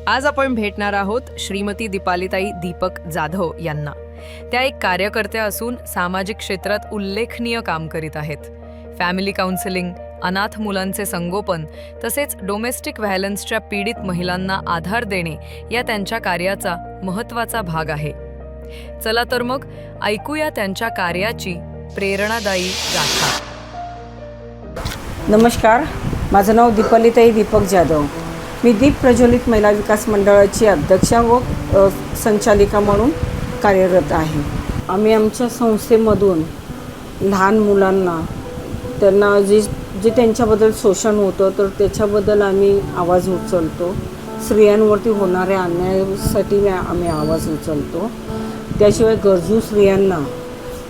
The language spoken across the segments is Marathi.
आज आपण भेटणार आहोत श्रीमती दीपालीताई दीपक जाधव यांना। त्या एक कार्यकर्त्या असून सामाजिक क्षेत्रात उल्लेखनीय काम करीत आहेत। फॅमिली काउन्सिलिंग, अनाथ मुलांचे संगोपन तसेच डोमेस्टिक व्हायलन्सच्या पीडित महिलांना आधार देणे या त्यांच्या कार्याचा महत्त्वाचा भाग आहे। चला तर मग ऐकूया त्यांच्या कार्याची प्रेरणादायी गाथा। नमस्कार, माझं नाव दीपालीताई दीपक जाधव। मी दीप प्रज्वलित महिला विकास मंडळाची अध्यक्षा व संचालिका म्हणून कार्यरत आहे। आम्ही आमच्या संस्थेमधून लहान मुलांना त्यांना जे त्यांच्याबद्दल शोषण होतं तर त्याच्याबद्दल आम्ही आवाज उचलतो। स्त्रियांवरती होणाऱ्या अन्यायासाठी आम्ही आवाज उचलतो। त्याशिवाय गरजू स्त्रियांना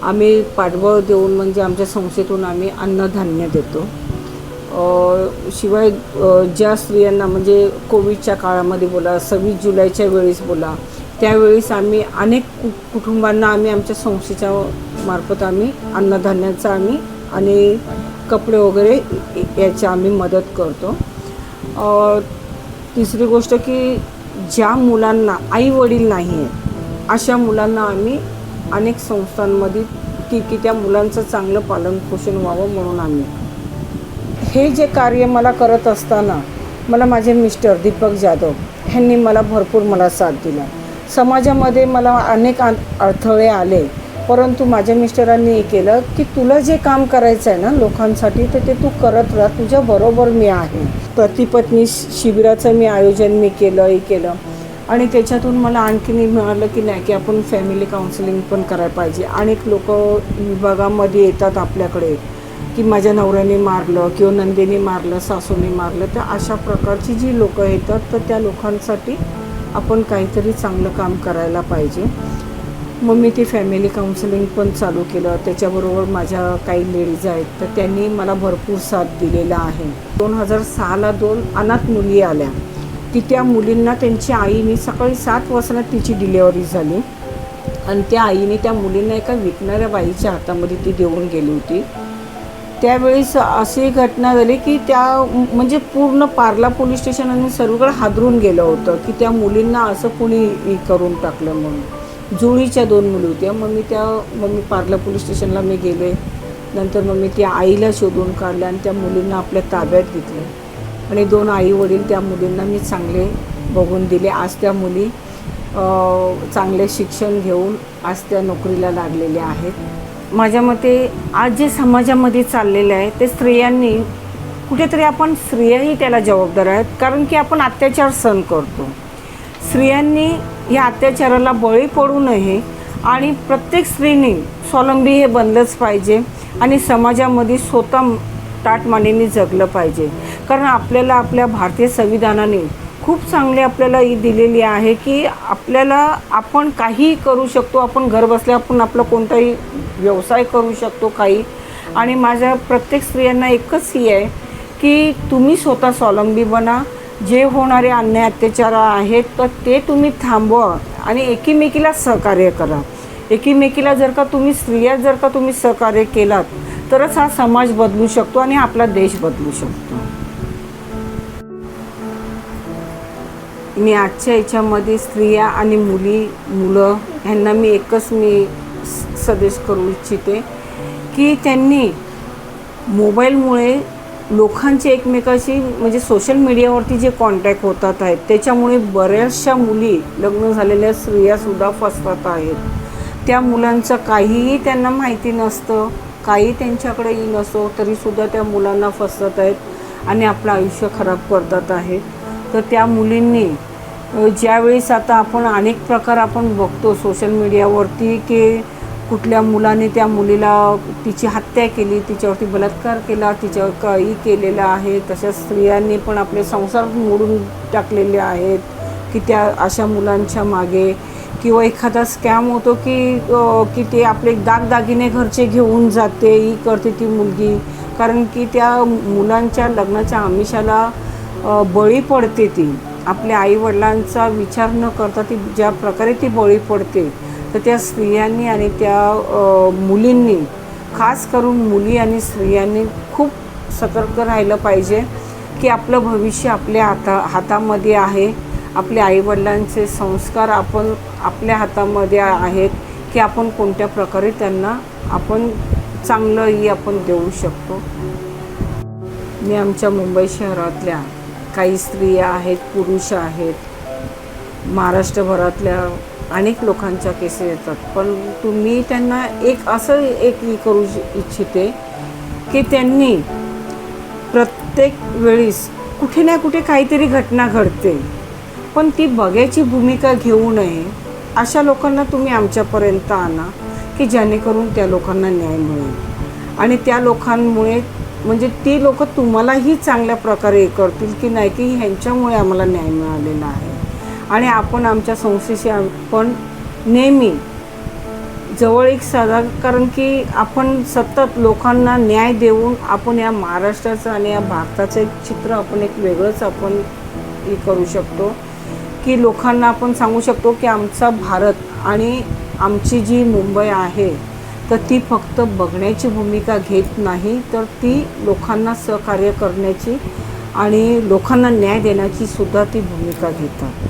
आम्ही पाठबळ देऊन म्हणजे आमच्या संस्थेतून आम्ही अन्नधान्य देतो। शिवाय ज्या स्त्रियांना म्हणजे कोविडच्या काळामध्ये बोला, 26 जुलैच्या वेळेस बोला, त्यावेळेस आम्ही अनेक कुटुंबांना आम्ही आमच्या संस्थेच्या मार्फत आम्ही अन्नधान्याचा आम्ही आणि कपडे वगैरे याची आम्ही मदत करतो। तिसरी गोष्ट की ज्या मुलांना आई वडील नाही आहेत अशा मुलांना आम्ही अनेक संस्थांमध्ये की त्या मुलांचं चांगलं पालनपोषण व्हावं म्हणून आम्ही हे जे कार्य मला करत असताना मला माझे मिस्टर दीपक जाधव ह्यांनी मला भरपूर साथ दिला। समाजामध्ये मला अनेक अडथळे आले, परंतु माझ्या मिस्टरांनी हे केलं की तुला जे काम करायचं आहे ना लोकांसाठी तर ते तू करत राहा, तुझ्याबरोबर मी आहे। पती पत्नी शिबिराचं मी आयोजन केलं आणि त्याच्यातून मला आणखीन मिळालं की नाही की आपण फॅमिली काउन्सिलिंग पण करायला पाहिजे। अनेक लोक विभागामध्ये येतात आपल्याकडे की माझ्या नवऱ्याने मारलं किंवा नंदेने मारलं, सासूने मारलं, तर अशा प्रकारची जी लोक येतात तर त्या लोकांसाठी आपण काहीतरी चांगलं काम करायला पाहिजे। मग मी ती फॅमिली काउन्सिलिंग पण चालू केलं। त्याच्याबरोबर माझ्या काही लेडीज आहेत तर त्यांनी मला भरपूर साथ दिलेला आहे। 2006ला 2 अनाथ मुली आल्या की त्या मुलींना त्यांची आईने सकाळी 7 वाजता तिची डिलेवरी झाली आणि त्या आईने त्या मुलींना एका विकणाऱ्या बाईच्या हातामध्ये ती देऊन गेली होती। त्यावेळेस अशी घटना झाली की त्या म्हणजे पूर्ण पार्ला पोलीस स्टेशन आणि सर्वकडे हादरून गेलं होतं की त्या मुलींना असं कोणी करून टाकलं म्हणून। जुळीच्या 2 मुली होत्या। मग मी पार्ला पोलीस स्टेशनला गेले। नंतर मग मी त्या आईला शोधून काढलं आणि त्या मुलींना आपल्या ताब्यात घेतलं आणि 2 आई वडील त्या मुलींना मी चांगले बघून दिले। आज त्या मुली चांगले शिक्षण घेऊन आज त्या नोकरीला लागलेल्या आहेत। माझ्या मते आज जे समाजामध्ये चाललेलं आहे ते स्त्रियांनी कुठेतरी आपण स्त्रियाही त्याला जबाबदार आहेत, कारण की आपण अत्याचार सहन करतो। स्त्रियांनी या अत्याचाराला बळी पडू नये आणि प्रत्येक स्त्रीने स्वावलंबी हे बनलंच पाहिजे आणि समाजामध्ये स्वतः ताटमानेने जगलं पाहिजे। कारण आपल्याला आपल्या भारतीय संविधानाने खूप चांगले आपल्याला ही दिलेली आहे की आपण काहीही करू शकतो। आपण घर बसल्या आपण आपला कोणताही व्यवसाय करू शकतो काही। आणि माझ्या प्रत्येक स्त्रियांना एकच ही आहे की तुम्ही स्वतः स्वावलंबी बना। जे होणारे अन्याय अत्याचार आहेत तर ते तुम्ही थांबवा आणि एकीमेकीला सहकार्य करा। एकीमेकीला जर का तुम्ही सहकार्य केलात तरच हा समाज बदलू शकतो आणि आपला देश बदलू शकतो। मी आजच्या याच्यामध्ये स्त्रिया आणि मुलं ह्यांना मी एकच सजेस्ट करू इच्छिते की त्यांनी मोबाईलमुळे लोकांचे एकमेकाशी म्हणजे सोशल मीडियावरती जे कॉन्टॅक्ट होतात आहेत त्याच्यामुळे बऱ्याचशा मुली लग्न झालेल्या स्त्रियासुद्धा फसतात आहेत। त्या मुलांचं काहीही त्यांना माहिती नसतं, काही त्यांच्याकडेही नसतो तरीसुद्धा त्या मुलांना फसवत आहेत आणि आपलं आयुष्य खराब करतात आहेत। तर त्या मुलींनी ज्यावेळेस आता आपण अनेक प्रकार आपण बघतो सोशल मीडियावरती की कुठल्या मुलाने त्या मुलीला तिची हत्या केली, तिच्यावरती बलात्कार केला, तिच्यावर काही केलेलं आहे। तशाच स्त्रियांनी पण आपले संसार मोडून टाकलेले आहेत की त्या अशा मुलांच्या मागे किंवा एखादा स्कॅम होतो की ते आपले दागदागिने घरचे घेऊन जाते ही करते ती मुलगी, कारण की त्या मुलांच्या लग्नाच्या आमिषाला बळी पडते। ती आपल्या आईवडिलांचा विचार न करता ती ज्या प्रकारे ती बळी पडते तर त्या स्त्रियांनी आणि त्या मुलींनी, खास करून मुली आणि स्त्रियांनी खूप सतर्क राहिलं पाहिजे की आपलं भविष्य आपल्या हातामध्ये आहे आपल्या आईवडिलांचे संस्कार आपण आपल्या हातामध्ये आहेत की आपण कोणत्या प्रकारे त्यांना आपण चांगलंही आपण देऊ शकतो. मी आमच्या मुंबई शहरातल्या काही स्त्रिया आहेत, पुरुष आहेत, महाराष्ट्रभरातल्या अनेक लोकांच्या केसेस येतात. पण तुम्ही त्यांना एक करू इच्छिते की त्यांनी प्रत्येक वेळेस कुठे ना कुठे काहीतरी घटना घडते, पण ती बघायची भूमिका घेऊ नये. अशा लोकांना तुम्ही आमच्यापर्यंत आणा की जेणेकरून त्या लोकांना न्याय मिळेल आणि त्या लोकांमुळे म्हणजे ती लोक तुम्हालाही चांगल्या प्रकारे हे करतील की नाही की ह्यांच्यामुळे आम्हाला न्याय मिळालेला आहे. आणि आपण आमच्या संस्थेशी आपण नेहमी जवळ एक साधा, कारण की आपण सतत लोकांना न्याय देऊन आपण या महाराष्ट्राचं आणि या भारताचं एक चित्र आपण एक वेगळंच आपण हे करू शकतो की लोकांना आपण सांगू शकतो की आमचा भारत आणि आमची जी मुंबई आहे तर ती फक्त बघण्याची भूमिका घेत नाही, तर ती लोकांना सहकार्य करण्याची आणि लोकांना न्याय देण्याची सुद्धा ती भूमिका घेतात.